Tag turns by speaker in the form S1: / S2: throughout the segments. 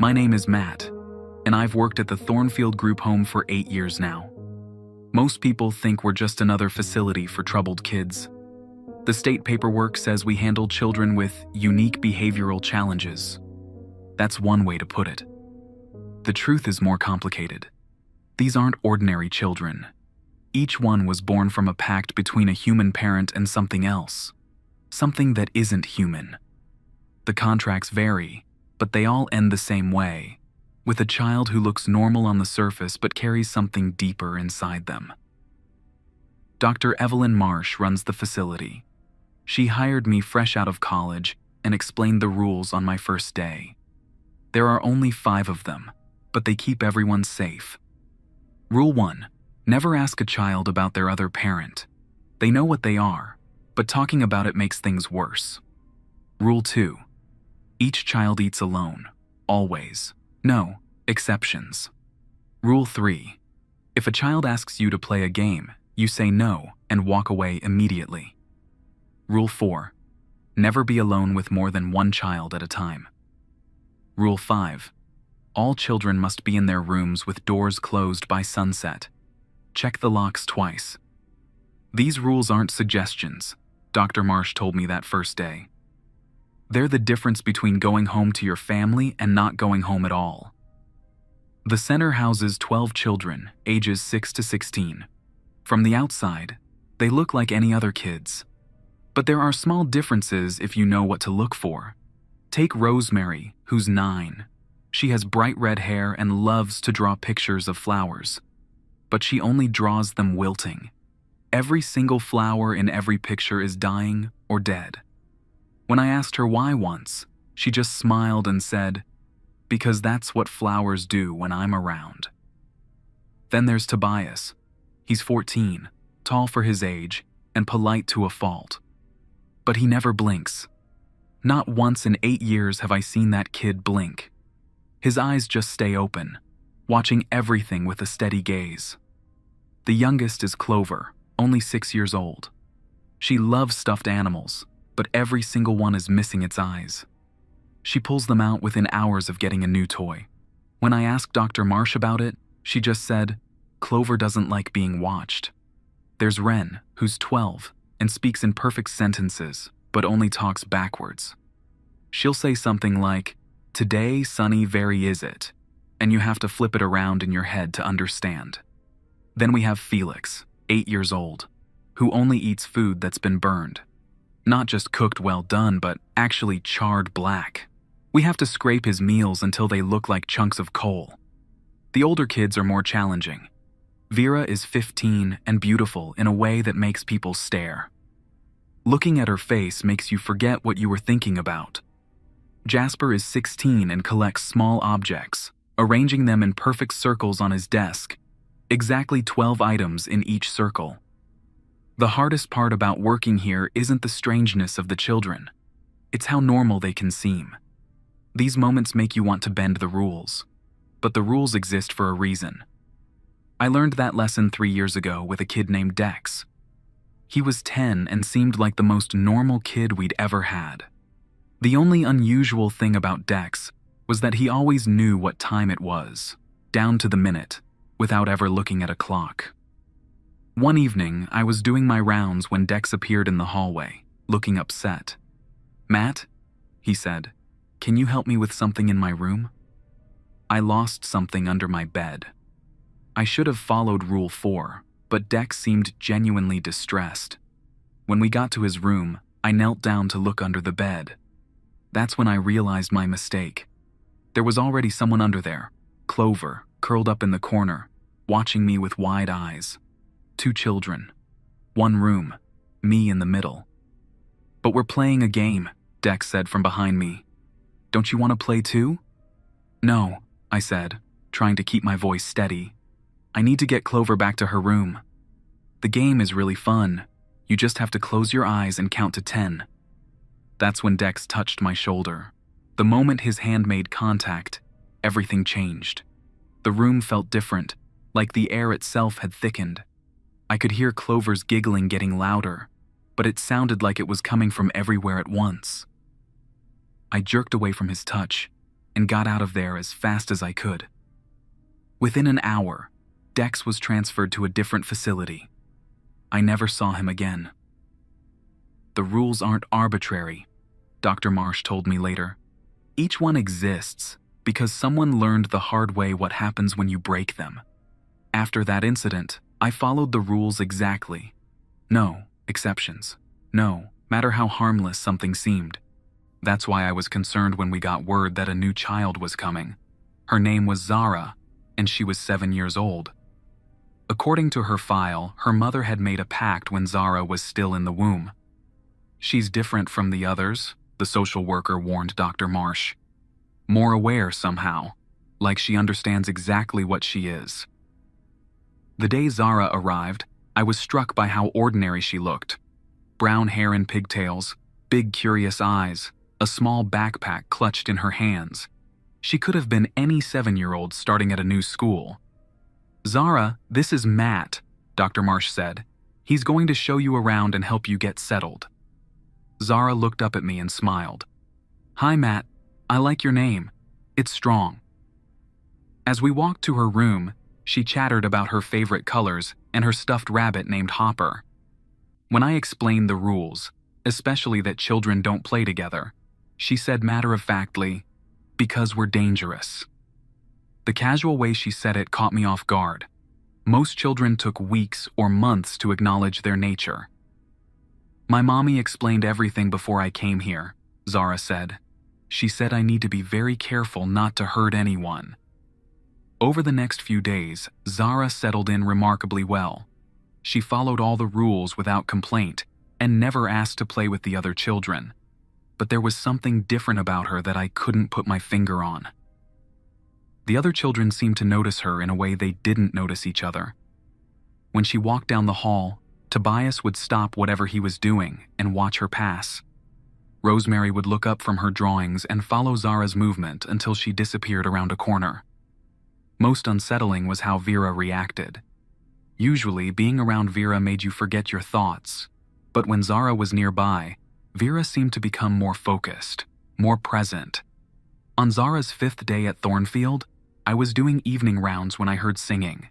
S1: My name is Matt, and I've worked at the Thornfield Group Home for 8 years now. Most people think we're just another facility for troubled kids. The state paperwork says we handle children with unique behavioral challenges. That's one way to put it. The truth is more complicated. These aren't ordinary children. Each one was born from a pact between a human parent and something else. Something that isn't human. The contracts vary, but they all end the same way, with a child who looks normal on the surface but carries something deeper inside them. Dr. Evelyn Marsh runs the facility. She hired me fresh out of college and explained the rules on my first day. There are only 5 of them, but they keep everyone safe. Rule 1. Never ask a child about their other parent. They know what they are, but talking about it makes things worse. Rule 2. Each child eats alone, always. No exceptions. Rule 3. If a child asks you to play a game, you say no and walk away immediately. Rule 4. Never be alone with more than 1 child at a time. Rule 5. All children must be in their rooms with doors closed by sunset. Check the locks twice. These rules aren't suggestions. Dr. Marsh told me that first day. They're the difference between going home to your family and not going home at all. The center houses 12 children, ages 6 to 16. From the outside, they look like any other kids. But there are small differences if you know what to look for. Take Rosemary, who's 9. She has bright red hair and loves to draw pictures of flowers. But she only draws them wilting. Every single flower in every picture is dying or dead. When I asked her why once, she just smiled and said, "Because that's what flowers do when I'm around." Then there's Tobias. He's 14, tall for his age, and polite to a fault. But he never blinks. Not once in 8 years have I seen that kid blink. His eyes just stay open, watching everything with a steady gaze. The youngest is Clover, only 6 years old. She loves stuffed animals, but every single one is missing its eyes. She pulls them out within hours of getting a new toy. When I asked Dr. Marsh about it, she just said, "Clover doesn't like being watched." There's Wren, who's 12, and speaks in perfect sentences, but only talks backwards. She'll say something like, "Today, sunny very is it," and you have to flip it around in your head to understand. Then we have Felix, 8 years old, who only eats food that's been burned. Not just cooked well done, but actually charred black. We have to scrape his meals until they look like chunks of coal. The older kids are more challenging. Vera is 15 and beautiful in a way that makes people stare. Looking at her face makes you forget what you were thinking about. Jasper is 16 and collects small objects, arranging them in perfect circles on his desk. Exactly 12 items in each circle. The hardest part about working here isn't the strangeness of the children. It's how normal they can seem. These moments make you want to bend the rules. But the rules exist for a reason. I learned that lesson 3 years ago with a kid named Dex. He was 10 and seemed like the most normal kid we'd ever had. The only unusual thing about Dex was that he always knew what time it was, down to the minute, without ever looking at a clock. One evening, I was doing my rounds when Dex appeared in the hallway, looking upset. "Matt," he said, "can you help me with something in my room?" I lost something under my bed. I should have followed Rule 4, but Dex seemed genuinely distressed. When we got to his room, I knelt down to look under the bed. That's when I realized my mistake. There was already someone under there, Clover, curled up in the corner, watching me with wide eyes. 2 children. 1 room. Me in the middle. "But we're playing a game," Dex said from behind me. "Don't you want to play too?" "No," I said, trying to keep my voice steady. "I need to get Clover back to her room. The game is really fun. You just have to close your eyes and count to 10. That's when Dex touched my shoulder. The moment his hand made contact, everything changed. The room felt different, like the air itself had thickened. I could hear Clover's giggling getting louder, but it sounded like it was coming from everywhere at once. I jerked away from his touch, and got out of there as fast as I could. Within an hour, Dex was transferred to a different facility. I never saw him again. The rules aren't arbitrary, Dr. Marsh told me later. Each one exists because someone learned the hard way what happens when you break them. After that incident, I followed the rules exactly. No exceptions. No matter how harmless something seemed. That's why I was concerned when we got word that a new child was coming. Her name was Zara, and she was 7 years old. According to her file, her mother had made a pact when Zara was still in the womb. She's different from the others, the social worker warned Dr. Marsh. More aware somehow, like she understands exactly what she is. The day Zara arrived, I was struck by how ordinary she looked. Brown hair and pigtails, big curious eyes, a small backpack clutched in her hands. She could have been any 7-year-old starting at a new school. "Zara, this is Matt," Dr. Marsh said. "He's going to show you around and help you get settled." Zara looked up at me and smiled. "Hi, Matt. I like your name. It's strong." As we walked to her room, she chattered about her favorite colors and her stuffed rabbit named Hopper. When I explained the rules, especially that children don't play together, she said matter-of-factly, "Because we're dangerous." The casual way she said it caught me off guard. Most children took weeks or months to acknowledge their nature. "My mommy explained everything before I came here," Zara said. "She said I need to be very careful not to hurt anyone." Over the next few days, Zara settled in remarkably well. She followed all the rules without complaint and never asked to play with the other children. But there was something different about her that I couldn't put my finger on. The other children seemed to notice her in a way they didn't notice each other. When she walked down the hall, Tobias would stop whatever he was doing and watch her pass. Rosemary would look up from her drawings and follow Zara's movement until she disappeared around a corner. Most unsettling was how Vera reacted. Usually, being around Vera made you forget your thoughts, but when Zara was nearby, Vera seemed to become more focused, more present. On Zara's 5th day at Thornfield, I was doing evening rounds when I heard singing.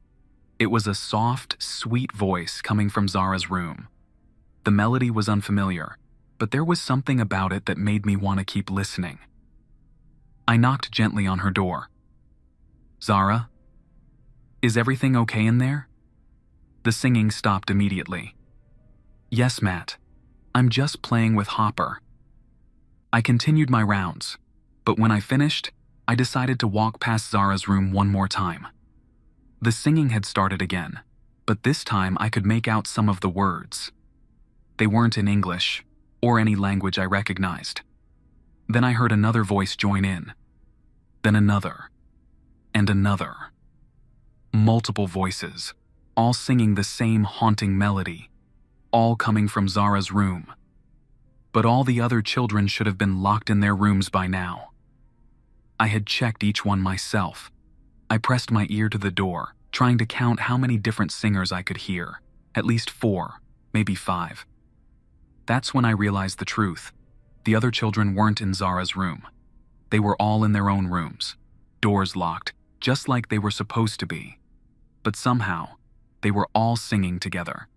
S1: It was a soft, sweet voice coming from Zara's room. The melody was unfamiliar, but there was something about it that made me want to keep listening. I knocked gently on her door. "Zara? Is everything okay in there?" The singing stopped immediately. "Yes, Matt. I'm just playing with Hopper." I continued my rounds, but when I finished, I decided to walk past Zara's room one more time. The singing had started again, but this time I could make out some of the words. They weren't in English, or any language I recognized. Then I heard another voice join in. Then another. And another. Multiple voices, all singing the same haunting melody, all coming from Zara's room. But all the other children should have been locked in their rooms by now. I had checked each one myself. I pressed my ear to the door, trying to count how many different singers I could hear. At least 4, maybe 5. That's when I realized the truth. The other children weren't in Zara's room. They were all in their own rooms, doors locked, just like they were supposed to be. But somehow, they were all singing together.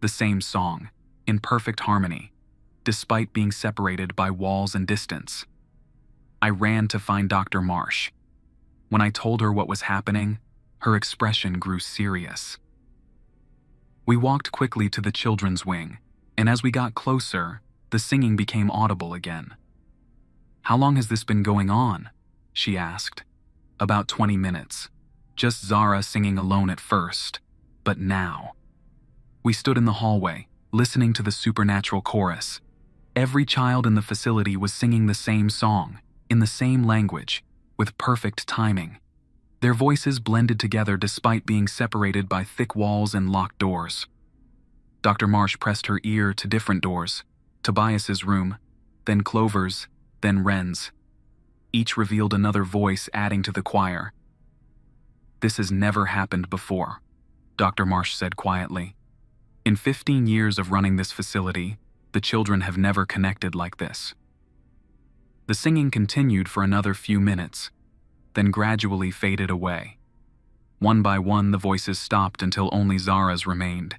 S1: The same song, in perfect harmony, despite being separated by walls and distance. I ran to find Dr. Marsh. When I told her what was happening, her expression grew serious. We walked quickly to the children's wing, and as we got closer, the singing became audible again. "How long has this been going on?" she asked. "About 20 minutes. Just Zara singing alone at first, but now." We stood in the hallway, listening to the supernatural chorus. Every child in the facility was singing the same song, in the same language, with perfect timing. Their voices blended together despite being separated by thick walls and locked doors. Dr. Marsh pressed her ear to different doors, Tobias's room, then Clover's, then Wren's. Each revealed another voice adding to the choir. "This has never happened before," Dr. Marsh said quietly. "In 15 years of running this facility, the children have never connected like this." The singing continued for another few minutes, then gradually faded away. One by one, the voices stopped until only Zara's remained.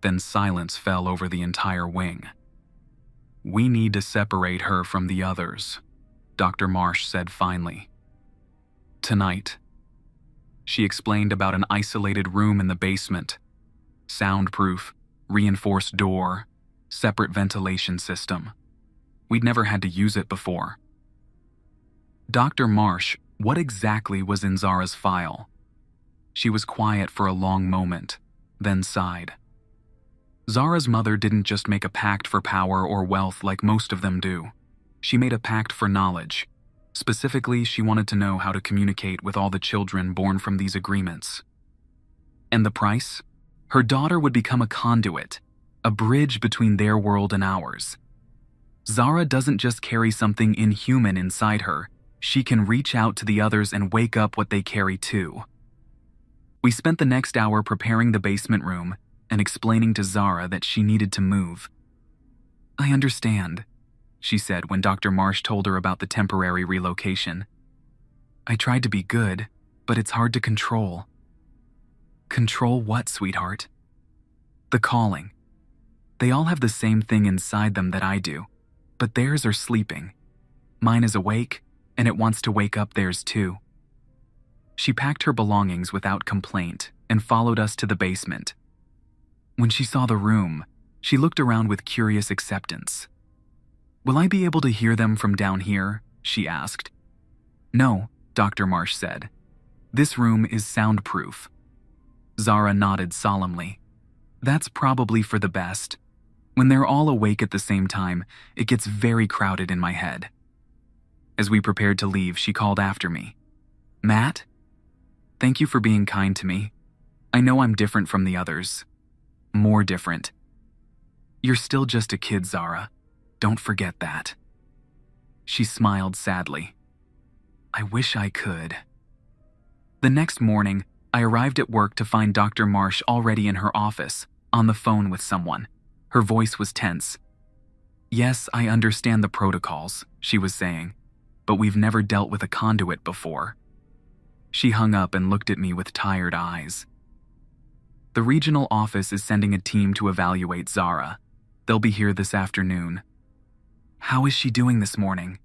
S1: Then silence fell over the entire wing. "We need to separate her from the others," Dr. Marsh said finally. "Tonight." She explained about an isolated room in the basement. Soundproof, reinforced door, separate ventilation system. We'd never had to use it before. "Dr. Marsh, what exactly was in Zara's file?" She was quiet for a long moment, then sighed. Zara's mother didn't just make a pact for power or wealth like most of them do. She made a pact for knowledge. Specifically, she wanted to know how to communicate with all the children born from these agreements. And the price? Her daughter would become a conduit, a bridge between their world and ours. Zara doesn't just carry something inhuman inside her, she can reach out to the others and wake up what they carry too. We spent the next hour preparing the basement room and explaining to Zara that she needed to move. "I understand," she said when Dr. Marsh told her about the temporary relocation. "I tried to be good, but it's hard to control." "Control what, sweetheart?" "The calling. They all have the same thing inside them that I do, but theirs are sleeping. Mine is awake, and it wants to wake up theirs too." She packed her belongings without complaint and followed us to the basement. When she saw the room, she looked around with curious acceptance. "Will I be able to hear them from down here?" she asked. "No," Dr. Marsh said. "This room is soundproof." Zara nodded solemnly. "That's probably for the best. When they're all awake at the same time, it gets very crowded in my head." As we prepared to leave, she called after me. "Matt? Thank you for being kind to me. I know I'm different from the others. More different. You're still just a kid, Zara. Don't forget that." She smiled sadly. "I wish I could." The next morning, I arrived at work to find Dr. Marsh already in her office, on the phone with someone. Her voice was tense. "Yes, I understand the protocols," she was saying, "but we've never dealt with a conduit before." She hung up and looked at me with tired eyes. "The regional office is sending a team to evaluate Zara. They'll be here this afternoon." "How is she doing this morning?"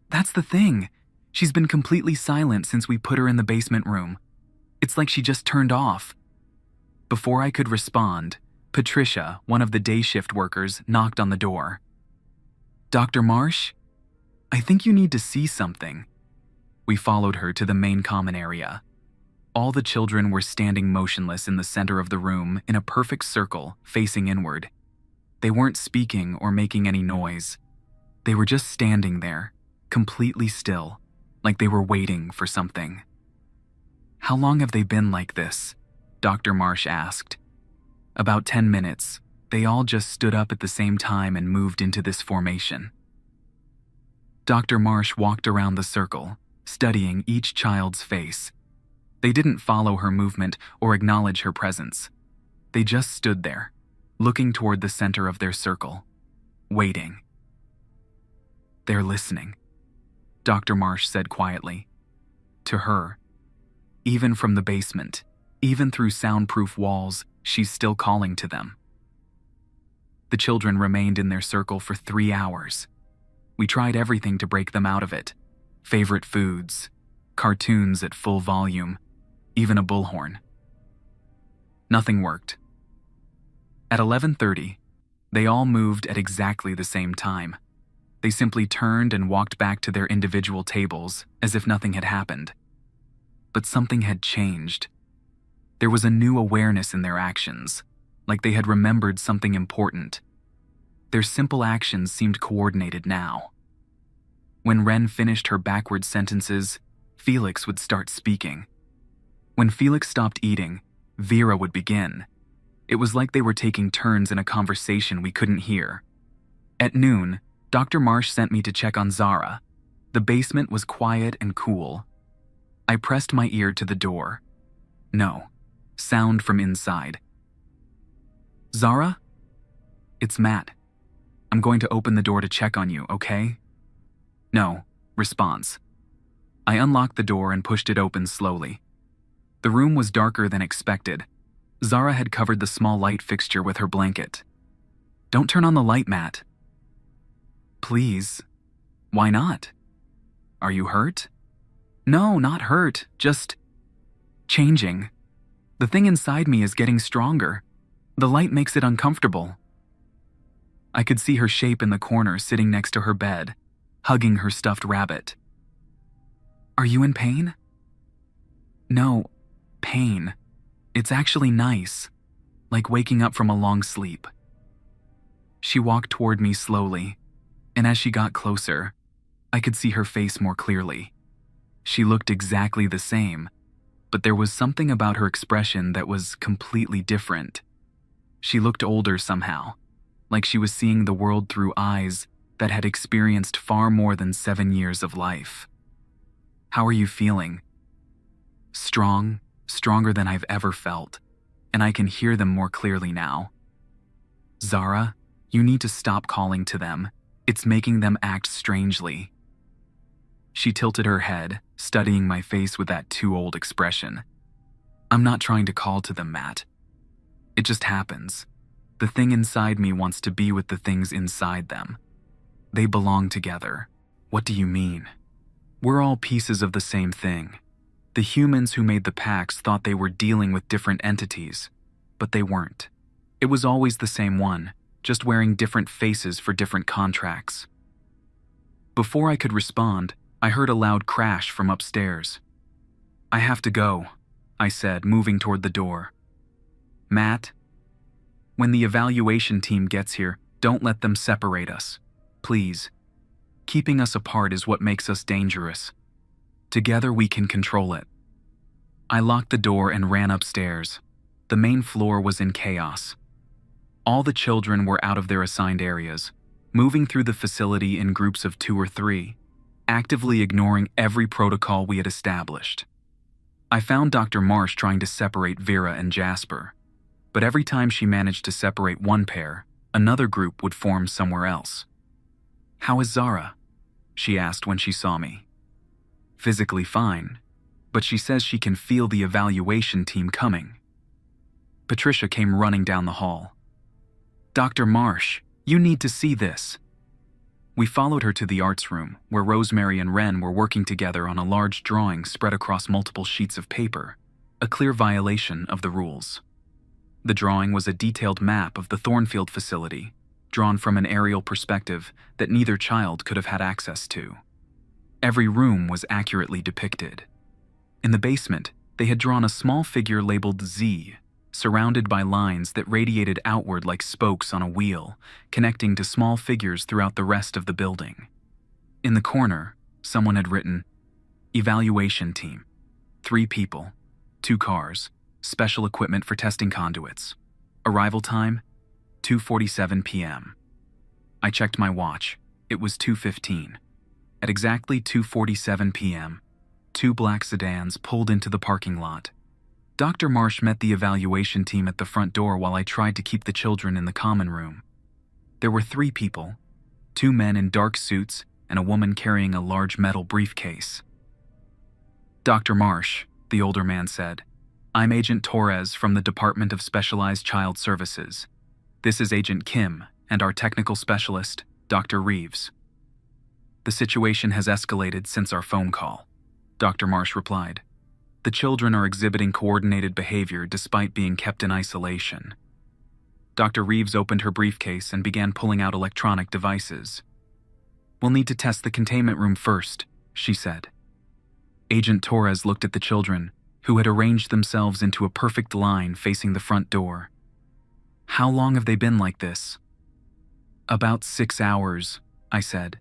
S1: "That's the thing. She's been completely silent since we put her in the basement room. It's like she just turned off." Before I could respond, Patricia, one of the day shift workers, knocked on the door. "Dr. Marsh? I think you need to see something." We followed her to the main common area. All the children were standing motionless in the center of the room in a perfect circle, facing inward. They weren't speaking or making any noise. They were just standing there, completely still, like they were waiting for something. "How long have they been like this?" Dr. Marsh asked. "About 10 minutes. They all just stood up at the same time and moved into this formation." Dr. Marsh walked around the circle, studying each child's face. They didn't follow her movement or acknowledge her presence. They just stood there, looking toward the center of their circle, waiting. "They're listening," Dr. Marsh said quietly. To her, even from the basement, even through soundproof walls, she's still calling to them. The children remained in their circle for 3 hours. We tried everything to break them out of it. Favorite foods, cartoons at full volume, even a bullhorn. Nothing worked. At 11:30, they all moved at exactly the same time. They simply turned and walked back to their individual tables as if nothing had happened. But something had changed. There was a new awareness in their actions, like they had remembered something important. Their simple actions seemed coordinated now. When Ren finished her backward sentences, Felix would start speaking. When Felix stopped eating, Vera would begin. It was like they were taking turns in a conversation we couldn't hear. At noon, Dr. Marsh sent me to check on Zara. The basement was quiet and cool. I pressed my ear to the door. No, sound from inside. "Zara? It's Matt. I'm going to open the door to check on you, okay?" No. Response. I unlocked the door and pushed it open slowly. The room was darker than expected. Zara had covered the small light fixture with her blanket. Don't turn on the light, Matt. Please. Why not? Are you hurt? No, not hurt, just changing. The thing inside me is getting stronger. The light makes it uncomfortable. I could see her shape in the corner sitting next to her bed, hugging her stuffed rabbit. Are you in pain? No, pain. It's actually nice, like waking up from a long sleep. She walked toward me slowly, and as she got closer, I could see her face more clearly. She looked exactly the same, but there was something about her expression that was completely different. She looked older somehow, like she was seeing the world through eyes that had experienced far more than 7 years of life. How are you feeling? Strong, stronger than I've ever felt, and I can hear them more clearly now. Zara, you need to stop calling to them. It's making them act strangely. She tilted her head, studying my face with that too old expression. I'm not trying to call to them, Matt. It just happens. The thing inside me wants to be with the things inside them. They belong together. What do you mean? We're all pieces of the same thing. The humans who made the Pacts thought they were dealing with different entities, but they weren't. It was always the same one, just wearing different faces for different contracts. Before I could respond, I heard a loud crash from upstairs. I have to go, I said, moving toward the door. Matt, when the evaluation team gets here, don't let them separate us. Please. Keeping us apart is what makes us dangerous. Together we can control it. I locked the door and ran upstairs. The main floor was in chaos. All the children were out of their assigned areas, moving through the facility in groups of 2 or 3, actively ignoring every protocol we had established. I found Dr. Marsh trying to separate Vera and Jasper, but every time she managed to separate one pair, another group would form somewhere else. How is Zara? She asked when she saw me. Physically fine, but she says she can feel the evaluation team coming. Patricia came running down the hall. Dr. Marsh, you need to see this. We followed her to the arts room, where Rosemary and Wren were working together on a large drawing spread across multiple sheets of paper, a clear violation of the rules. The drawing was a detailed map of the Thornfield facility, drawn from an aerial perspective that neither child could have had access to. Every room was accurately depicted. In the basement, they had drawn a small figure labeled Z, surrounded by lines that radiated outward like spokes on a wheel, connecting to small figures throughout the rest of the building. In the corner, someone had written, Evaluation Team, 3 people, 2 cars, special equipment for testing conduits. Arrival time, 2:47 p.m. I checked my watch. It was 2:15. At exactly 2:47 p.m., 2 black sedans pulled into the parking lot. Dr. Marsh met the evaluation team at the front door while I tried to keep the children in the common room. There were 3 people, 2 men in dark suits and a woman carrying a large metal briefcase. Dr. Marsh, the older man said, I'm Agent Torres from the Department of Specialized Child Services. This is Agent Kim and our technical specialist, Dr. Reeves. The situation has escalated since our phone call, Dr. Marsh replied. The children are exhibiting coordinated behavior despite being kept in isolation. Dr. Reeves opened her briefcase and began pulling out electronic devices. We'll need to test the containment room first, she said. Agent Torres looked at the children, who had arranged themselves into a perfect line facing the front door. How long have they been like this? About 6 hours, I said.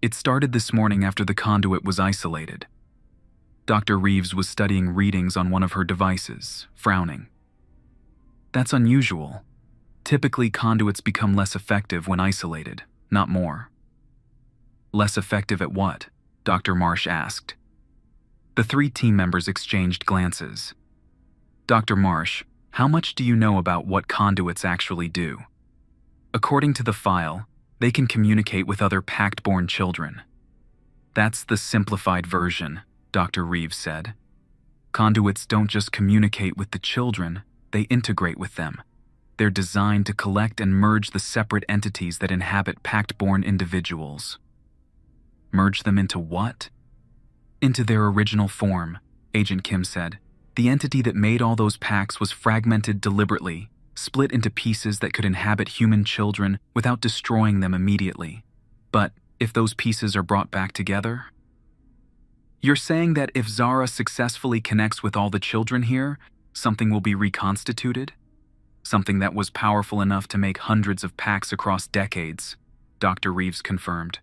S1: It started this morning after the conduit was isolated. Dr. Reeves was studying readings on one of her devices, frowning. That's unusual. Typically, conduits become less effective when isolated, not more. Less effective at what? Dr. Marsh asked. The 3 team members exchanged glances. Dr. Marsh, how much do you know about what conduits actually do? According to the file, they can communicate with other Pact-born children. That's the simplified version, Dr. Reeves said. Conduits don't just communicate with the children, they integrate with them. They're designed to collect and merge the separate entities that inhabit pact-born individuals. Merge them into what? Into their original form, Agent Kim said. The entity that made all those pacts was fragmented deliberately, split into pieces that could inhabit human children without destroying them immediately. But if those pieces are brought back together? You're saying that if Zara successfully connects with all the children here, something will be reconstituted? Something that was powerful enough to make hundreds of pacts across decades, Dr. Reeves confirmed.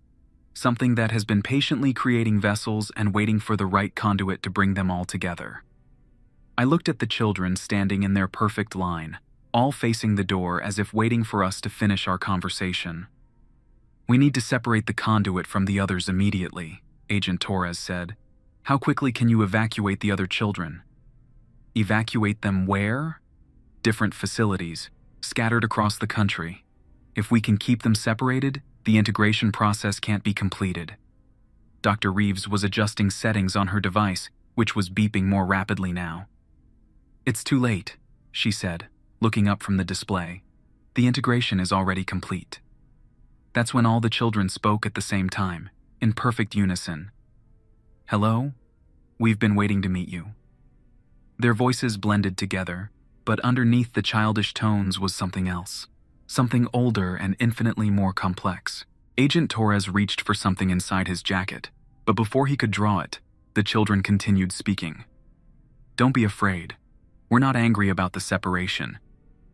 S1: Something that has been patiently creating vessels and waiting for the right conduit to bring them all together. I looked at the children standing in their perfect line, all facing the door as if waiting for us to finish our conversation. We need to separate the conduit from the others immediately, Agent Torres said. How quickly can you evacuate the other children? Evacuate them where? Different facilities, scattered across the country. If we can keep them separated, the integration process can't be completed. Dr. Reeves was adjusting settings on her device, which was beeping more rapidly now. It's too late, she said, looking up from the display. The integration is already complete. That's when all the children spoke at the same time, in perfect unison. Hello? We've been waiting to meet you. Their voices blended together, but underneath the childish tones was something else. Something older and infinitely more complex. Agent Torres reached for something inside his jacket, but before he could draw it, the children continued speaking. Don't be afraid. We're not angry about the separation.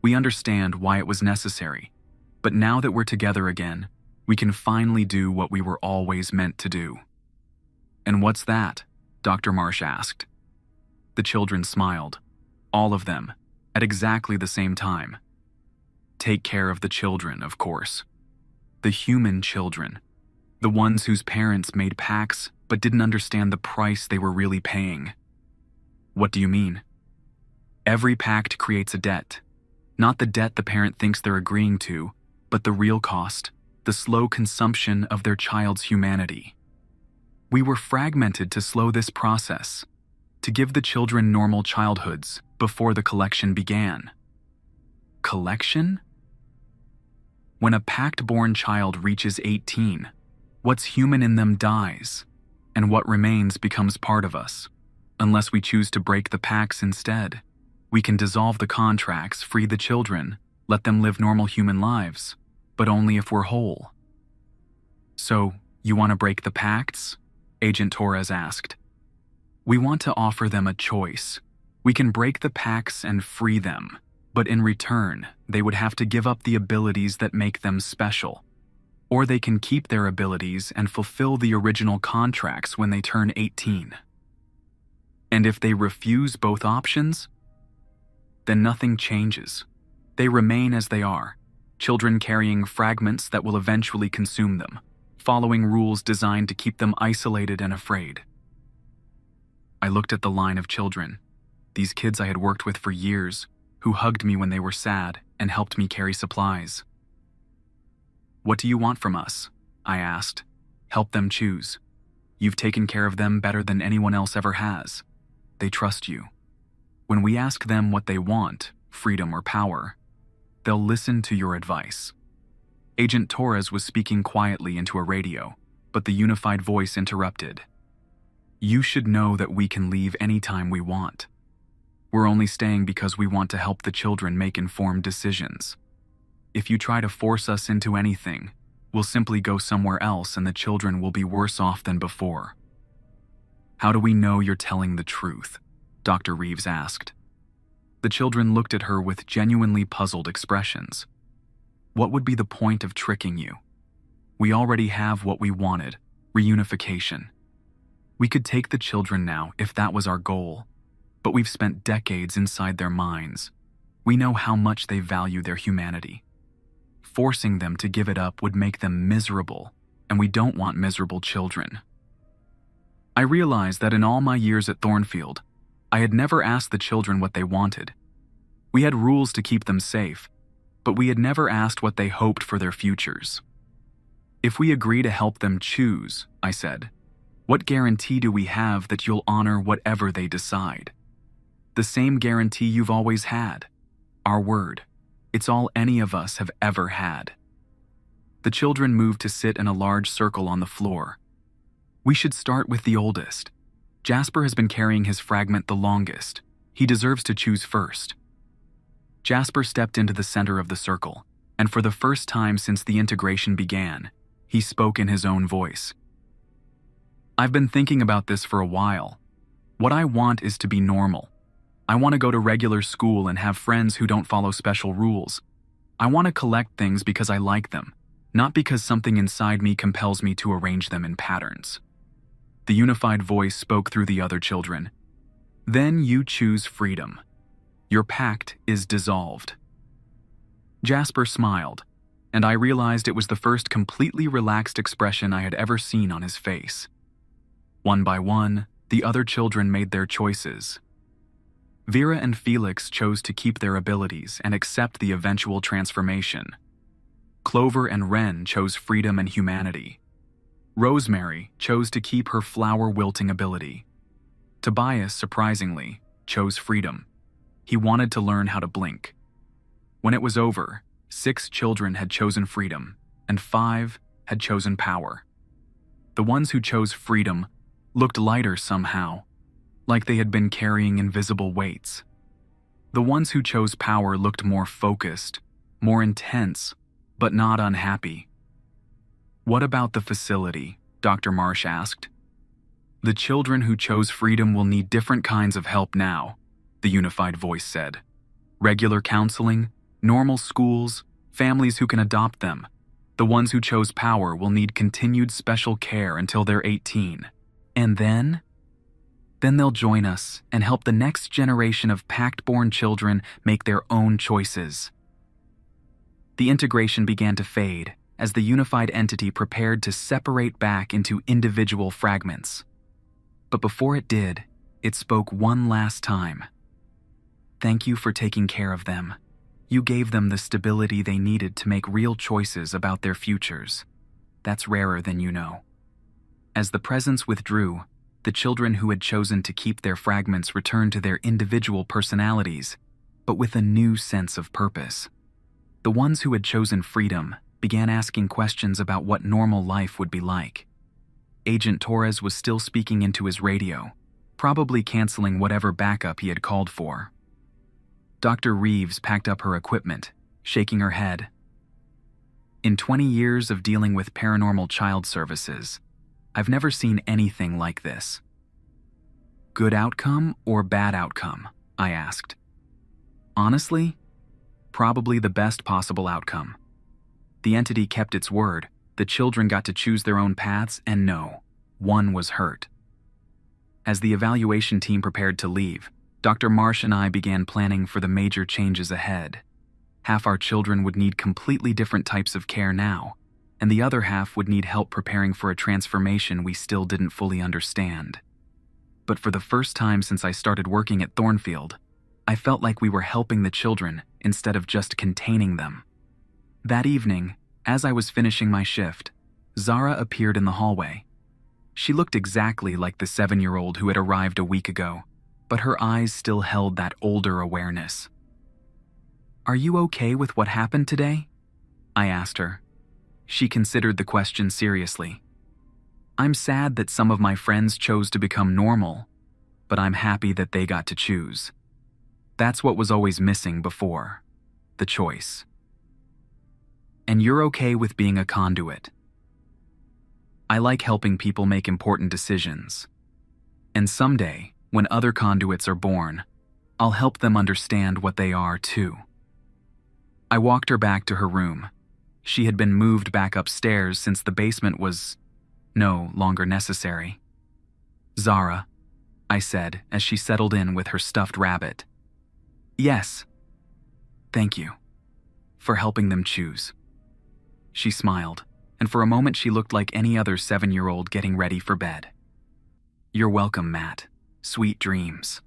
S1: We understand why it was necessary, but now that we're together again, we can finally do what we were always meant to do. And what's that? Dr. Marsh asked. The children smiled, all of them, at exactly the same time. Take care of the children, of course. The human children. The ones whose parents made pacts but didn't understand the price they were really paying. What do you mean? Every pact creates a debt. Not the debt the parent thinks they're agreeing to, but the real cost, the slow consumption of their child's humanity. We were fragmented to slow this process, to give the children normal childhoods before the collection began. Collection? When a pact-born child reaches 18, what's human in them dies, and what remains becomes part of us. Unless we choose to break the pacts instead, we can dissolve the contracts, free the children, let them live normal human lives, but only if we're whole. So, you want to break the pacts? Agent Torres asked. We want to offer them a choice. We can break the pacts and free them, but in return, they would have to give up the abilities that make them special. Or they can keep their abilities and fulfill the original contracts when they turn 18. And if they refuse both options, then nothing changes. They remain as they are, children carrying fragments that will eventually consume them, following rules designed to keep them isolated and afraid. I looked at the line of children, these kids I had worked with for years, who hugged me when they were sad and helped me carry supplies. What do you want from us? I asked. Help them choose. You've taken care of them better than anyone else ever has. They trust you. When we ask them what they want, freedom or power, they'll listen to your advice. Agent Torres was speaking quietly into a radio, but the unified voice interrupted. You should know that we can leave anytime we want. We're only staying because we want to help the children make informed decisions. If you try to force us into anything, we'll simply go somewhere else and the children will be worse off than before. How do we know you're telling the truth? Dr. Reeves asked. The children looked at her with genuinely puzzled expressions. What would be the point of tricking you? We already have what we wanted, reunification. We could take the children now if that was our goal, but we've spent decades inside their minds. We know how much they value their humanity. Forcing them to give it up would make them miserable, and we don't want miserable children. I realized that in all my years at Thornfield, I had never asked the children what they wanted. We had rules to keep them safe, but we had never asked what they hoped for their futures. If we agree to help them choose, I said, What guarantee do we have that you'll honor whatever they decide? The same guarantee you've always had. Our word. It's all any of us have ever had. The children moved to sit in a large circle on the floor. We should start with the oldest. Jasper has been carrying his fragment the longest. He deserves to choose first. Jasper stepped into the center of the circle, and for the first time since the integration began, he spoke in his own voice. I've been thinking about this for a while. What I want is to be normal. I want to go to regular school and have friends who don't follow special rules. I want to collect things because I like them, not because something inside me compels me to arrange them in patterns. The unified voice spoke through the other children. Then you choose freedom. Your pact is dissolved. Jasper smiled, and I realized it was the first completely relaxed expression I had ever seen on his face. One by one, the other children made their choices. Vera and Felix chose to keep their abilities and accept the eventual transformation. Clover and Wren chose freedom and humanity. Rosemary chose to keep her flower-wilting ability. Tobias, surprisingly, chose freedom. He wanted to learn how to blink. When it was over, 6 children had chosen freedom, and 5 had chosen power. The ones who chose freedom looked lighter somehow, like they had been carrying invisible weights. The ones who chose power looked more focused, more intense, but not unhappy. What about the facility? Dr. Marsh asked. The children who chose freedom will need different kinds of help now, the unified voice said. Regular counseling, normal schools, families who can adopt them. The ones who chose power will need continued special care until they're 18. And then they'll join us and help the next generation of pact-born children make their own choices. The integration began to fade as the unified entity prepared to separate back into individual fragments. But before it did, it spoke one last time. Thank you for taking care of them. You gave them the stability they needed to make real choices about their futures. That's rarer than you know. As the presence withdrew, the children who had chosen to keep their fragments returned to their individual personalities, but with a new sense of purpose. The ones who had chosen freedom began asking questions about what normal life would be like. Agent Torres was still speaking into his radio, probably canceling whatever backup he had called for. Dr. Reeves packed up her equipment, shaking her head. In 20 years of dealing with paranormal child services, I've never seen anything like this. Good outcome or bad outcome? I asked. Honestly, probably the best possible outcome. The entity kept its word, the children got to choose their own paths, and no, one was hurt. As the evaluation team prepared to leave, Dr. Marsh and I began planning for the major changes ahead. Half our children would need completely different types of care now, and the other half would need help preparing for a transformation we still didn't fully understand. But for the first time since I started working at Thornfield, I felt like we were helping the children instead of just containing them. That evening, as I was finishing my shift, Zara appeared in the hallway. She looked exactly like the 7-year-old who had arrived a week ago, but her eyes still held that older awareness. Are you okay with what happened today? I asked her. She considered the question seriously. I'm sad that some of my friends chose to become normal, but I'm happy that they got to choose. That's what was always missing before, the choice. And you're okay with being a conduit. I like helping people make important decisions. And someday, when other conduits are born, I'll help them understand what they are too. I walked her back to her room. She had been moved back upstairs since the basement was no longer necessary. Zara, I said as she settled in with her stuffed rabbit. Yes. Thank you for helping them choose. She smiled, and for a moment she looked like any other 7-year-old getting ready for bed. You're welcome, Matt. Sweet dreams.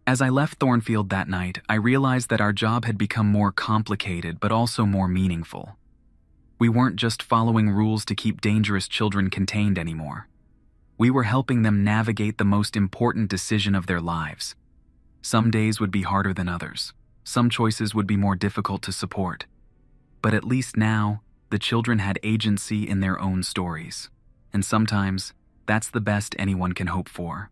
S1: As I left Thornfield that night, I realized that our job had become more complicated but also more meaningful. We weren't just following rules to keep dangerous children contained anymore. We were helping them navigate the most important decision of their lives. Some days would be harder than others. Some choices would be more difficult to support. But at least now, the children had agency in their own stories. And sometimes, that's the best anyone can hope for.